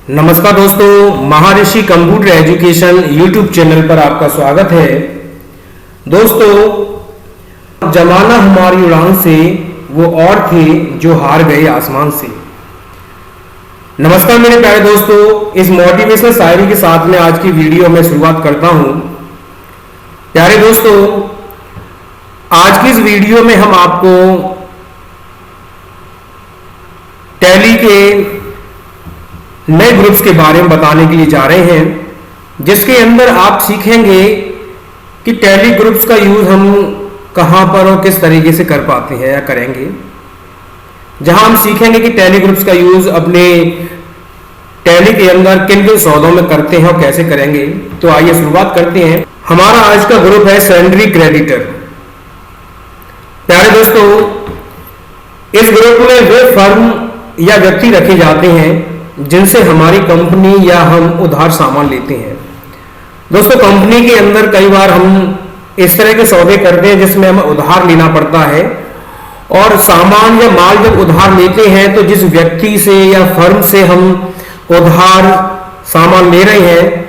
नमस्कार दोस्तों, महर्षि computer education YouTube channel पर आपका स्वागत है। दोस्तों, जमाना हमारी उड़ान से वो और थे जो हार गए आसमान से। नमस्कार मेरे प्यारे दोस्तों, इस मोटिवेशनल शायरी के साथ में आज की वीडियो में शुरुआत करता हूं। प्यारे दोस्तों, आज की इस वीडियो में हम आपको टैली के नए ग्रुप्स के बारे में बताने के लिए जा रहे हैं, जिसके अंदर आप सीखेंगे कि टैली ग्रुप्स का यूज हम कहां पर और किस तरीके से कर पाते हैं या करेंगे। जहां हम सीखेंगे कि टैली ग्रुप्स का यूज अपने टैली के अंदर किन किन सौदों में करते हैं और कैसे करेंगे। तो आइए शुरुआत करते हैं। हमारा आज का ग्रुप है सैलरी क्रेडिटर। प्यारे दोस्तों, इस ग्रुप में वे फर्म या व्यक्ति रखे जाते हैं जिनसे हमारी कंपनी या हम उधार सामान लेते हैं। दोस्तों, कंपनी के अंदर कई बार हम इस तरह के सौदे करते हैं जिसमें हमें उधार लेना पड़ता है, और सामान या माल जब उधार लेते हैं तो जिस व्यक्ति से या फर्म से हम उधार सामान ले रहे हैं,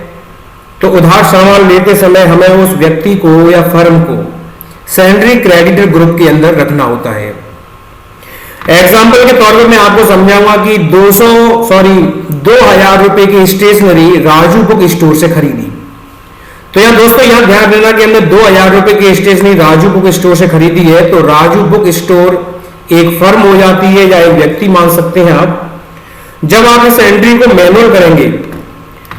तो उधार सामान लेते समय हमें उस व्यक्ति को या फर्म को सैलरी क्रेडिटर ग्रुप के अंदर रखना होता है। एग्जाम्पल के तौर पर मैं आपको समझाऊंगा कि 2000 रुपए की स्टेशनरी राजू बुक स्टोर से खरीदी। तो यहाँ दोस्तों, यहाँ ध्यान देना कि हमने 2000 रुपए की स्टेशनरी राजू बुक स्टोर से खरीदी है, तो राजू बुक स्टोर एक फर्म हो जाती है या एक व्यक्ति मान सकते हैं आप। जब आप इस एंट्री को मैनुअल करेंगे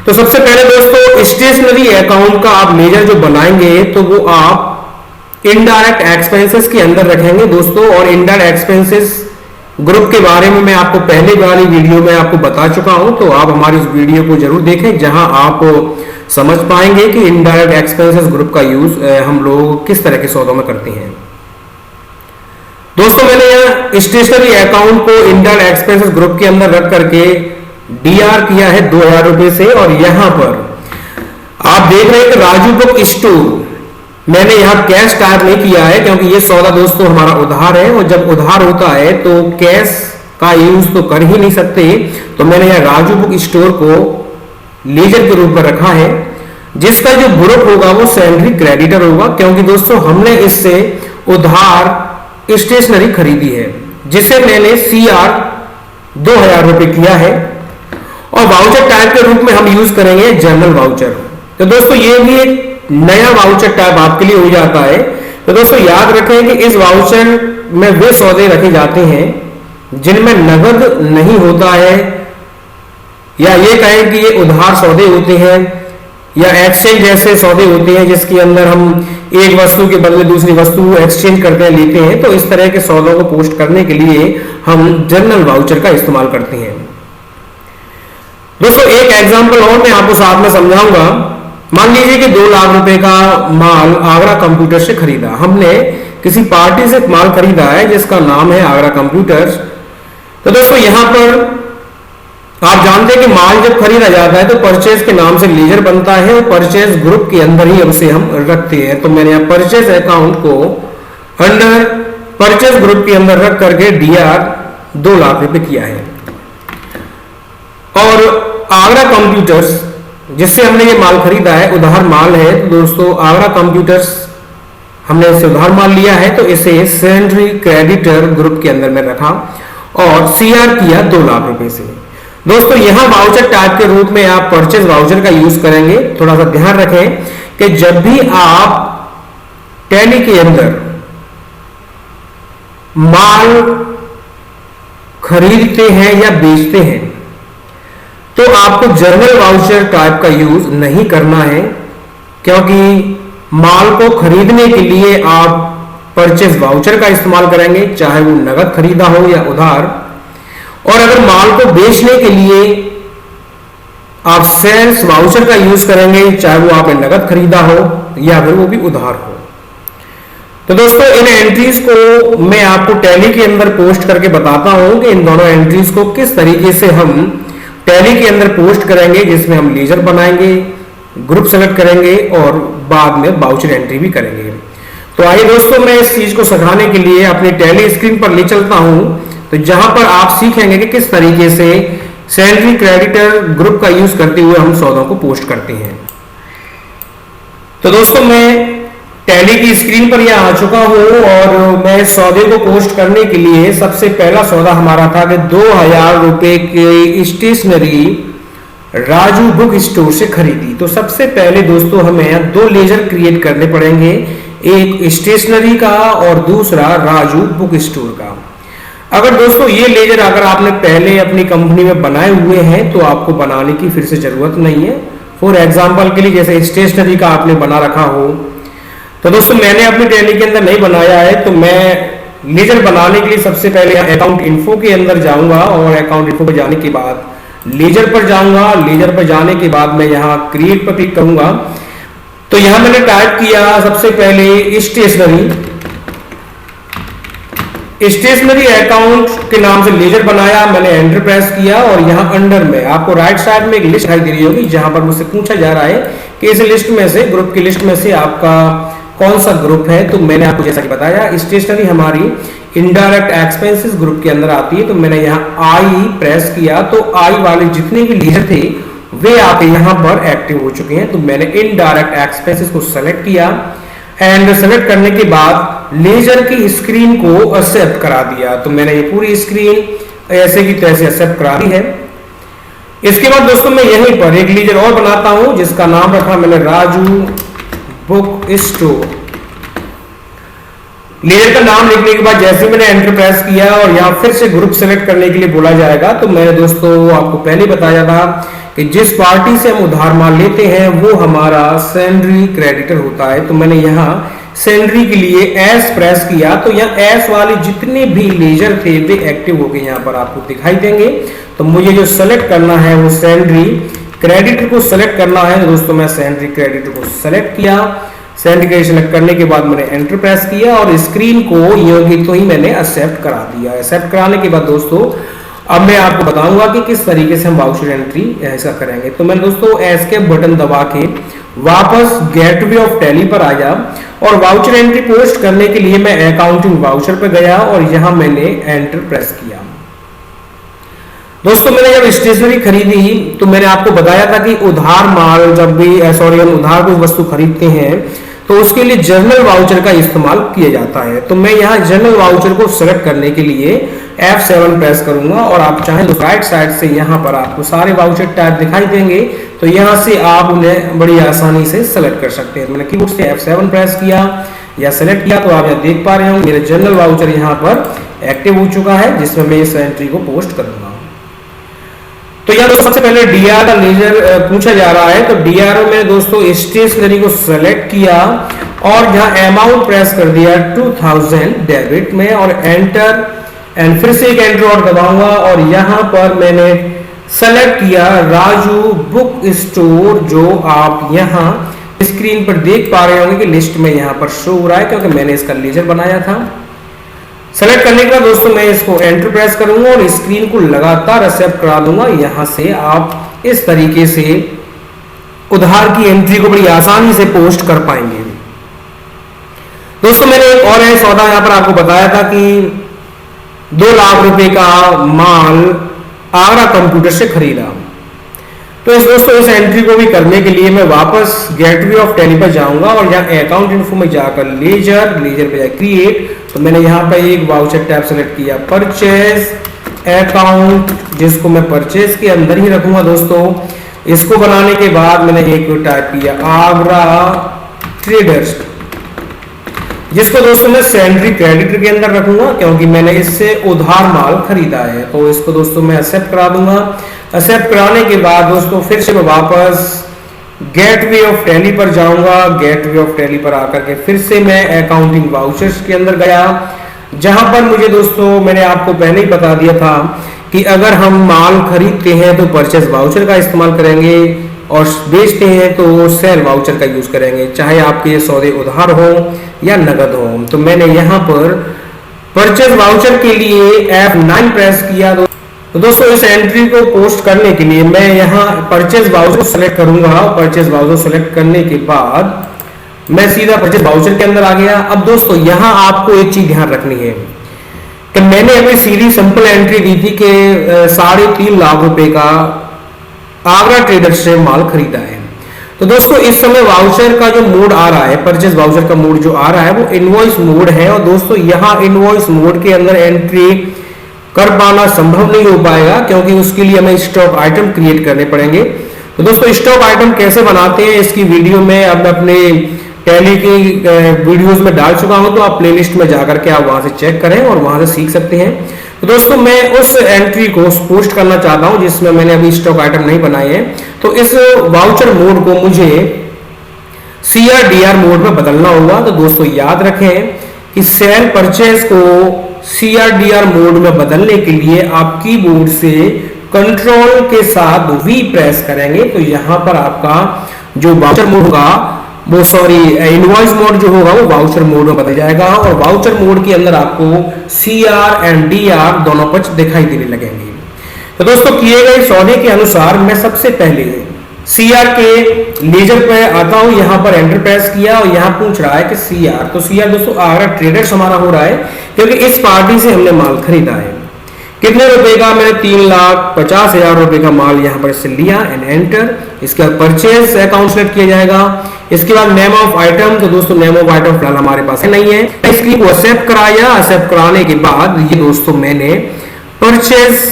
तो सबसे पहले दोस्तों स्टेशनरी अकाउंट का आप लेजर जो बनाएंगे तो वो आप इनडायरेक्ट एक्सपेंसेस के अंदर रखेंगे दोस्तों। और इनडायरेक्ट एक्सपेंसेस ग्रुप के बारे में मैं आपको पहले वाली वीडियो में आपको बता चुका हूं, तो आप हमारी इस वीडियो को जरूर देखें, जहां आप समझ पाएंगे कि इनडायरेक्ट एक्सपेंसेस ग्रुप का यूज हम लोग किस तरह के सौदों में करते हैं। दोस्तों, मैंने यहाँ स्टेशनरी अकाउंट को इनडायरेक्ट एक्सपेंसेस ग्रुप के अंदर रख करके डीआर किया है 2000 रुपए से, और यहां पर आप देख रहे हैं कि राजू बुक स्टोर मैंने यहां कैश टाइप नहीं किया है, क्योंकि ये सौदा दोस्तों हमारा उधार है, और जब उधार होता है तो कैश का यूज तो कर ही नहीं सकते। तो मैंने यहां राजू बुक स्टोर को लेजर के रूप में रखा है, जिसका जो ग्रुप होगा वो सैलरी क्रेडिटर होगा, क्योंकि दोस्तों हमने इससे उधार स्टेशनरी खरीदी है, जिसे मैंने CR 2000 रुपए किया है। और वाउचर टाइप के रूप में हम यूज करेंगे जनरल वाउचर। तो दोस्तों, ये भी एक नया वाउचर टाइप आपके लिए हो जाता है। तो दोस्तों याद रखें कि इस वाउचर में वे सौदे रखे जाते हैं जिनमें नगद नहीं होता है, या ये कहें कि ये उधार सौदे होते हैं, या एक्सचेंज जैसे सौदे होते हैं जिसके अंदर हम एक वस्तु के बदले दूसरी वस्तु एक्सचेंज करते हैं, लेते हैं। तो इस तरह के सौदों को पोस्ट करने के लिए हम जनरल वाउचर का इस्तेमाल करते हैं। दोस्तों, एक एग्जांपल और मैं आपको साथ में समझाऊंगा। मान लीजिए कि 2 लाख रुपए का माल आगरा कंप्यूटर से खरीदा। हमने किसी पार्टी से माल खरीदा है जिसका नाम है आगरा कंप्यूटर्स। तो दोस्तों यहां पर आप जानते हैं कि माल जब खरीदा जाता है तो परचेज के नाम से लेजर बनता है, और परचेज ग्रुप के अंदर ही उसे हम रखते हैं। तो मैंने यहां परचेज अकाउंट को अंडर परचेज ग्रुप के अंदर रख करके डीआर 2 लाख रुपए किया है। और आगरा कंप्यूटर्स जिससे हमने ये माल खरीदा है उधार माल है। तो दोस्तों आगरा कंप्यूटर्स हमने इसे उधार माल लिया है, तो इसे सैलरी क्रेडिटर ग्रुप के अंदर में रखा और CR किया 2 लाख रुपए से। दोस्तों यहां वाउचर टाइप के रूप में आप परचेज वाउचर का यूज करेंगे। थोड़ा सा ध्यान रखें कि जब भी आप टैली के अंदर माल खरीदते हैं या बेचते हैं तो आपको जनरल वाउचर टाइप का यूज नहीं करना है, क्योंकि माल को खरीदने के लिए आप परचेज वाउचर का इस्तेमाल करेंगे, चाहे वो नगद खरीदा हो या उधार। और अगर माल को बेचने के लिए आप सेल्स वाउचर का यूज करेंगे, चाहे वो आपने नगद खरीदा हो या फिर वो भी उधार हो। तो दोस्तों इन एंट्रीज को मैं आपको टैली के अंदर पोस्ट करके बताता हूं कि इन दोनों एंट्रीज को किस तरीके से हम टैली के अंदर पोस्ट करेंगे, जिसमें हम लेजर बनाएंगे, ग्रुप सेलेक्ट करेंगे और बाद में वाउचर एंट्री भी करेंगे। तो आइए दोस्तों, मैं इस चीज को सिखाने के लिए अपनी टैली स्क्रीन पर ले चलता हूं, तो जहां पर आप सीखेंगे कि किस तरीके से सैलरी क्रेडिटर ग्रुप का यूज करते हुए हम सौदों को पोस्ट करते हैं। तो दोस्तों मैं टैली की स्क्रीन पर यहां आ चुका हूं और मैं सौदे को पोस्ट करने के लिए सबसे पहला सौदा हमारा था कि 2000 रुपए की स्टेशनरी राजू बुक स्टोर से खरीदी। तो सबसे पहले दोस्तों हमें दो लेजर क्रिएट करने पड़ेंगे, एक स्टेशनरी का और दूसरा राजू बुक स्टोर का। अगर दोस्तों ये लेजर अगर आपने पहले अपनी कंपनी में बनाए हुए हैं तो आपको बनाने की फिर से जरूरत नहीं है। फॉर एग्जांपल के लिए जैसे स्टेशनरी का आपने बना रखा हो, तो दोस्तों मैंने अपनी टैली के अंदर नहीं बनाया है, तो मैं लेजर बनाने के लिए सबसे पहले अकाउंट इन्फो के अंदर जाऊंगा और अकाउंट इन्फो पर जाने के बाद लेजर पर जाऊंगा। लेजर पर जाने के बाद मैं यहाँ क्रिएट पर क्लिक करूंगा। तो यहां मैंने टाइप किया सबसे पहले स्टेशनरी अकाउंट के नाम से लेजर बनाया, मैंने एंटर प्रेस किया और यहां अंडर में आपको राइट साइड में एक लिस्ट दिखाई दे रही होगी जहां पर मुझसे पूछा जा रहा है कि इस लिस्ट में से, ग्रुप की लिस्ट में से आपका कौन सा ग्रुप है। तो मैंने आपको जैसा कि बताया स्टेशनरी हमारी इनडायरेक्ट एक्सपेंसेस ग्रुप के अंदर आती है। तो मैंने यहाँ आई प्रेस किया तो आई वाले जितने भी लेजर थे वे आप यहाँ पर एक्टिव हो चुके हैं। तो मैंने इनडायरेक्ट एक्सपेंसेस को सेलेक्ट किया एंड सेलेक्ट करने के बाद लेजर की स्क्रीन को एक्सेप्ट करा दिया। तो मैंने ये पूरी स्क्रीन ऐसे की तैसे एक्सेप्ट करा दी है। इसके बाद दोस्तों मैं यहीं पर एक लेजर और बनाता हूं जिसका नाम रखा मैंने राजू बुक स्टोर। लेजर का नाम लिखने के बाद जैसे मैंने एंटर प्रेस किया और यहां फिर से ग्रुप सेलेक्ट करने के लिए बोला जाएगा। तो मैंने दोस्तों आपको पहले बताया था कि जिस पार्टी से हम उधार माल लेते हैं वो हमारा सैलरी क्रेडिटर होता है। तो मैंने यहाँ सैलरी के लिए एस प्रेस किया तो यहाँ एस वाले जितने भी लेजर थे वे एक्टिव हो गए, यहाँ पर आपको दिखाई देंगे। तो मुझे जो सेलेक्ट करना है वो सैलरी क्रेडिटर को सेलेक्ट करना है। दोस्तों मैं सैलरी क्रेडिटर को सेलेक्ट किया, सैलरी क्रेडिट सेलेक्ट करने के बाद मैंने एंटर प्रेस किया और स्क्रीन को योगी तो ही मैंने एक्सेप्ट करा दिया। एक्सेप्ट कराने के बाद दोस्तों अब मैं आपको बताऊंगा कि किस तरीके से हम वाउचर एंट्री ऐसा करेंगे। तो मैं दोस्तों एस्केप बटन दबा के वापस गेटवे ऑफ टैली पर आया और वाउचर एंट्री पोस्ट करने के लिए मैं अकाउंटिंग वाउचर पर गया और यहां मैंने एंटर प्रेस किया। दोस्तों मैंने जब स्टेशनरी खरीदी तो मैंने आपको बताया था कि उधार माल जब भी हम उधार कोई वस्तु खरीदते हैं तो उसके लिए जर्नल वाउचर का इस्तेमाल किया जाता है। तो मैं यहाँ जर्नल वाउचर को सेलेक्ट करने के लिए F7 प्रेस करूंगा और आप चाहें तो राइट साइड से यहाँ पर आपको सारे वाउचर टाइप दिखाई देंगे। तो यहाँ से आप उन्हें बड़ी आसानी से सेलेक्ट कर सकते हैं। मैंने कीबोर्ड से F7 प्रेस किया या सेलेक्ट किया तो आप यहाँ देख पा रहे होंगे मेरे जर्नल वाउचर यहाँ पर एक्टिव हो चुका है जिसमें मैं इस एंट्री को पोस्ट करूंगा। तो यहाँ सबसे पहले डीआर का लेजर पूछा जा रहा है। तो डीआर में दोस्तों स्टेशनरी को सेलेक्ट किया और यहाँ अमाउंट प्रेस कर दिया 2000 डेबिट में और एंटर एंड फिर से एक एंटर और दबाऊंगा और यहाँ पर मैंने सेलेक्ट किया राजू बुक स्टोर जो आप यहाँ स्क्रीन पर देख पा रहे होंगे कि लिस्ट में यहाँ पर शो हो रहा है क्योंकि मैंने इसका लेजर बनाया था। सेलेक्ट करने के बाद दोस्तों मैं इसको एंटर प्रेस करूंगा और स्क्रीन को लगातार एक्सेप्ट करा दूंगा। यहां से आप इस तरीके से उधार की एंट्री को बड़ी आसानी से पोस्ट कर पाएंगे। दोस्तों मैंने एक और सौदा यहां पर आपको बताया था कि 2 लाख रुपए का माल आगरा कंप्यूटर से खरीदा। तो दोस्तों इस एंट्री को भी करने के लिए मैं वापस गेटवे ऑफ टैली पर जाऊंगा और यहाँ अकाउंट इन्फो में जाकर लेजर पे जाकर क्रिएट। तो मैंने यहाँ पर एक वाउचर टैब सेलेक्ट किया परचेज अकाउंट जिसको मैं परचेज के अंदर ही रखूंगा। दोस्तों इसको बनाने के बाद मैंने एक टाइप किया आगरा ट्रेडर्स जिसको दोस्तों मैं सैलरी क्रेडिटर के अंदर रखूंगा क्योंकि मैंने इससे उधार माल खरीदा है। तो इसको दोस्तों मैं एक्सेप्ट करा दूंगा। एक्सेप्ट कराने के बाद दोस्तों फिर से मैं वापस गेटवे ऑफ टैली पर जाऊंगा। गेटवे ऑफ टैली पर आकर के फिर से मैं अकाउंटिंग वाउचर्स के अंदर गया जहां पर मुझे दोस्तों मैंने आपको पहले ही बता दिया था कि अगर हम माल खरीदते हैं तो परचेज वाउचर का इस्तेमाल करेंगे और बेचते हैं तो सेल वाउचर का यूज करेंगे, चाहे आपके सौदे उधार हो या नगद हो। तो मैंने यहाँ पर परचेज वाउचर के लिए F9 प्रेस किया। तो दोस्तों इस एंट्री को पोस्ट करने के लिए मैं यहाँ परचेज वाउचर सेलेक्ट करूंगा। परचेज वाउचर सेलेक्ट करने के बाद मैं सीधा परचेज वाउचर के अंदर आ गया। अब दोस्तों यहाँ आपको एक चीज ध्यान रखनी है कि मैंने अभी सीधी सिंपल एंट्री दी थी कि 3.5 लाख रुपए का आगरा ट्रेडर से माल खरीदा है। तो दोस्तों इस समय वाउचर का जो मोड आ रहा है, परचेज वाउचर का मोड जो आ रहा है वो इनवॉइस मोड है। और दोस्तों यहाँ इनवॉइस मोड के अंदर एंट्री कर पाना संभव नहीं हो पाएगा, क्योंकि उसके लिए हमें स्टॉक आइटम क्रिएट करने पड़ेंगे। तो दोस्तों स्टॉक आइटम कैसे बनाते हैं इसकी वीडियो में अब मैं अपने टैली की वीडियोस में डाल चुका हूं, तो आप प्लेलिस्ट में जाकर के आप वहां से चेक करें और वहां से सीख सकते हैं। तो दोस्तों मैं उस एंट्री को पोस्ट करना चाहता हूं जिसमें मैंने अभी स्टॉक आइटम नहीं बनाए हैं। तो इस वाउचर मोड को मुझे CRDR मोड में बदलना होगा। तो दोस्तों याद रखें कि सेल परचेज को CRDR मोड में बदलने के लिए आप कीबोर्ड से कंट्रोल के साथ V प्रेस करेंगे। तो यहां पर आपका जो वाउचर मोड होगा वो इनवॉइस मोड जो होगा वो वाउचर मोड में बदल जाएगा, और वाउचर मोड के अंदर आपको CR एंड DR दोनों पक्ष दिखाई देने लगेंगे। तो दोस्तों किए गए सौदे के अनुसार मैं सबसे पहले CR के लेजर पे आता हूं, यहां पर एंटर प्रेस किया और यहां पूछ रहा है कि CR। तो CR दोस्तों आगरा ट्रेडर्स हमारा हो रहा है, क्योंकि इस पार्टी से हमने माल खरीदा है। कितने रुपए का? मैंने 3,50,000 रुपए का माल यहां पर से लिया एंड एंटर। इसके बाद परचेज अकाउंट सेलेक्ट किया जाएगा। इसके बाद नेम ऑफ आइटम, तो दोस्तों नेम ऑफ आइटम फिलहाल हमारे पास नहीं है, इसकी को एक्सेप्ट कराया। एक्सेप्ट कराने के बाद ये दोस्तों मैंने परचेज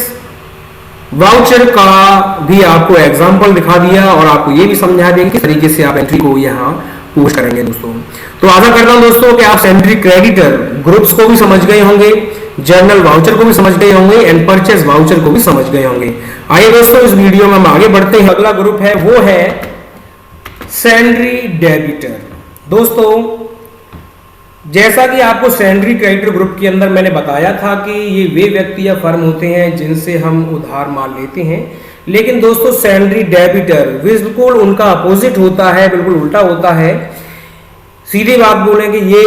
वाउचर का भी आपको एग्जांपल दिखा दिया और आपको ये भी समझा देंगे किस तरीके से आप एंट्री को यहाँ पोस्ट करेंगे दोस्तों। तो आशा करता हूं दोस्तों कि आप सेंट्री क्रेडिटर ग्रुप्स को भी समझ गए होंगे, जर्नल वाउचर को भी समझ गए होंगे एंड परचेज वाउचर को भी समझ गए होंगे। आइए दोस्तों इस वीडियो में हम आगे बढ़ते हैं। अगला ग्रुप है वो है सेंट्री डेबिटर। दोस्तों जैसा कि आपको सेंट्री क्रेडिटर ग्रुप के अंदर मैंने बताया था कि ये वे व्यक्ति या फर्म होते हैं जिनसे हम उधार माल लेते हैं, लेकिन दोस्तों सेंट्री डेबिटर बिल्कुल उनका अपोजिट होता है, बिल्कुल उल्टा होता है। सीधी बात बोलें कि ये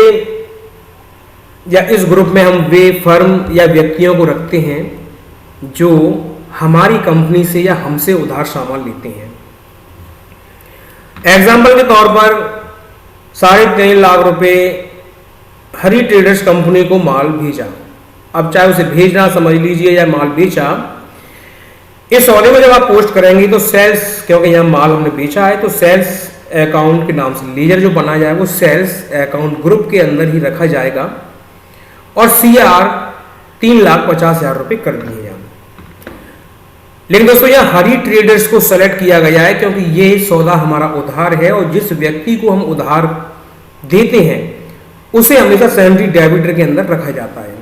या इस ग्रुप में हम वे फर्म या व्यक्तियों को रखते हैं जो हमारी कंपनी से या हमसे उधार सामान लेते हैं। एग्जाम्पल के तौर पर 3.5 लाख रुपए हरी ट्रेडर्स कंपनी को माल भेजा। अब चाहे उसे भेजना समझ लीजिए या माल बेचा, इस सौदे में जब आप पोस्ट करेंगे तो सेल्स, क्योंकि यहां माल हमने बेचा है तो सेल्स अकाउंट के नाम से लेजर जो बनाया जाएगा वो सेल्स अकाउंट ग्रुप के अंदर ही रखा जाएगा और CR 3,50,000 रुपए कर दिए जाएंगे। लेकिन दोस्तों यहां हरी ट्रेडर्स को सेलेक्ट किया गया है क्योंकि ये सौदा हमारा उधार है और जिस व्यक्ति को हम उधार देते हैं उसे हमेशा सेंट्री डेबिटर के अंदर रखा जाता है।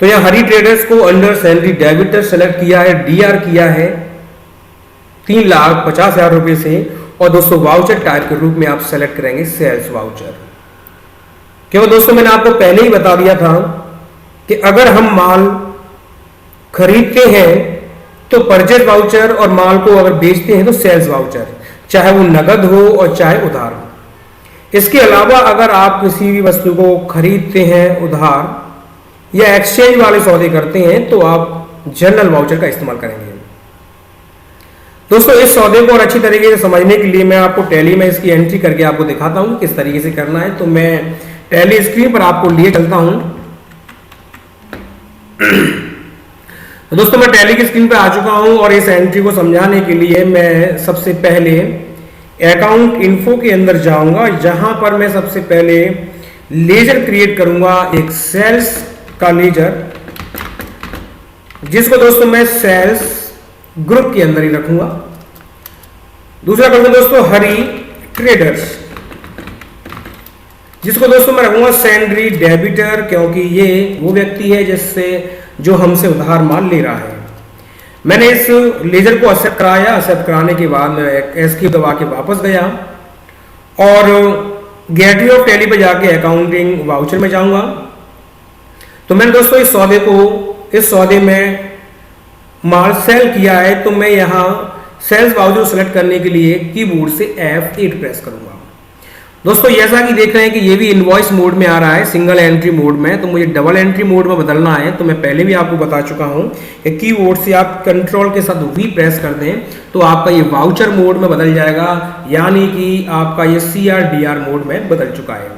तो यहां हरी ट्रेडर्स को अंडर सेंट्री डेबिटर सेलेक्ट किया है, DR किया है 3,50,000 रुपए से, और दोस्तों वाउचर टाइप के रूप में आप सेलेक्ट करेंगे सेल्स वाउचर। क्यों दोस्तों मैंने आपको पहले ही बता दिया था कि अगर हम माल खरीदते हैं तो परचेज वाउचर और माल को अगर बेचते हैं तो सेल्स वाउचर, चाहे वो नगद हो और चाहे उधार हो। इसके अलावा अगर आप किसी भी वस्तु को खरीदते हैं उधार या एक्सचेंज वाले सौदे करते हैं तो आप जर्नल वाउचर का इस्तेमाल करेंगे। दोस्तों इस सौदे को और अच्छी तरीके से समझने के लिए मैं आपको टैली में इसकी एंट्री करके आपको दिखाता हूं किस तरीके से करना है। तो मैं टैली स्क्रीन पर आपको लिए चलता हूं। तो दोस्तों मैं टैली की स्क्रीन पर आ चुका हूं और इस एंट्री को समझाने के लिए मैं सबसे पहले अकाउंट इन्फो के अंदर जाऊंगा, जहां पर मैं सबसे पहले लेजर क्रिएट करूंगा, एक सेल्स का लेजर, जिसको दोस्तों मैं सेल्स ग्रुप के अंदर ही रखूंगा। दूसरा करूंगा दोस्तों हरी ट्रेडर्स, जिसको दोस्तों मैं रखूंगा सेंट्री डेबिटर, क्योंकि ये वो व्यक्ति है जिससे जो हमसे उधार माल ले रहा है। मैंने इस लेजर को एक्सेप्ट कराया। एक्सेप्ट कराने के बाद मैं एस्केप दबा के वापस गया और गेटवे ऑफ टैली पे जाके अकाउंटिंग वाउचर में जाऊंगा। तो मैंने दोस्तों इस सौदे में माल सेल किया है, तो मैं यहां सेल्स वाउचर सेलेक्ट करने के लिए कीबोर्ड से F8 प्रेस करूंगा। दोस्तों जैसा कि देख रहे हैं कि ये भी इनवॉइस मोड में आ रहा है, सिंगल एंट्री मोड में, तो मुझे डबल एंट्री मोड में बदलना है। तो मैं पहले भी आपको बता चुका हूं कि कीबोर्ड से आप कंट्रोल के साथ V प्रेस कर दें तो आपका ये वाउचर मोड में बदल जाएगा, यानी कि आपका ये CRDR मोड में बदल चुका है।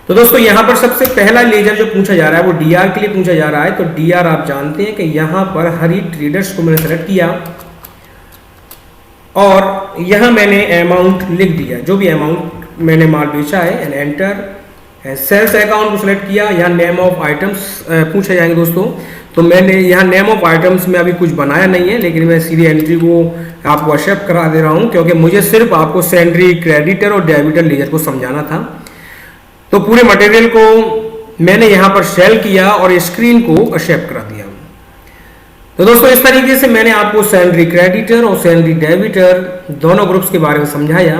तो दोस्तों यहां पर सबसे पहला लेजर जो पूछा जा रहा है वो डीआर के लिए पूछा जा रहा है। तो डीआर आप जानते हैं कि यहां पर हरी ट्रेडर्स को मैंने सेलेक्ट किया और यहां मैंने अमाउंट लिख दिया, जो भी अमाउंट मैंने माल बेचा है, एंड एंटर। सेल्स अकाउंट को सिलेक्ट किया। यहाँ नेम ऑफ आइटम्स पूछे जाएंगे दोस्तों। तो मैंने यहाँ नेम ऑफ आइटम्स में अभी कुछ बनाया नहीं है, लेकिन मैं सीधी एंट्री को आपको एक्सेप्ट करा दे रहा हूँ, क्योंकि मुझे सिर्फ आपको सैलरी क्रेडिटर और डेबिटर लेजर को समझाना था। तो पूरे मटेरियल को मैंने यहाँ पर सेल किया और स्क्रीन को एक्सेप्ट करा दिया। तो दोस्तों इस तरीके से मैंने आपको सैलरी क्रेडिटर और सैलरी डेबिटर दोनों ग्रुप्स के बारे में समझाया।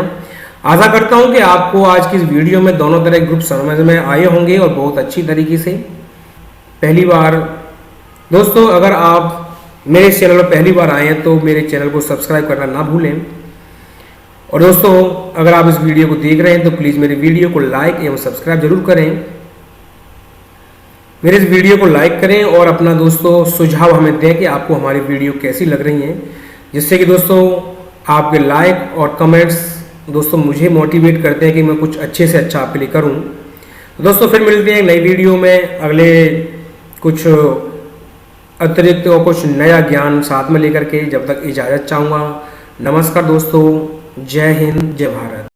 आशा करता हूं कि आपको आज की इस वीडियो में दोनों तरह के ग्रुप समझ में आए होंगे और बहुत अच्छी तरीके से। पहली बार दोस्तों अगर आप मेरे चैनल पर पहली बार आए हैं तो मेरे चैनल को सब्सक्राइब करना ना भूलें। और दोस्तों अगर आप इस वीडियो को देख रहे हैं तो प्लीज़ मेरी वीडियो को लाइक एवं सब्सक्राइब जरूर करें। मेरे इस वीडियो को लाइक करें और अपना दोस्तों सुझाव हमें दें कि आपको हमारी वीडियो कैसी लग रही हैं, जिससे कि दोस्तों आपके लाइक और कमेंट्स दोस्तों मुझे मोटिवेट करते हैं कि मैं कुछ अच्छे से अच्छा आपके लिए करूं। तो दोस्तों फिर मिलते हैं एक नई वीडियो में अगले कुछ अतिरिक्त और कुछ नया ज्ञान साथ में लेकर के। जब तक इजाज़त चाहूँगा। नमस्कार दोस्तों, जय हिंद, जय भारत।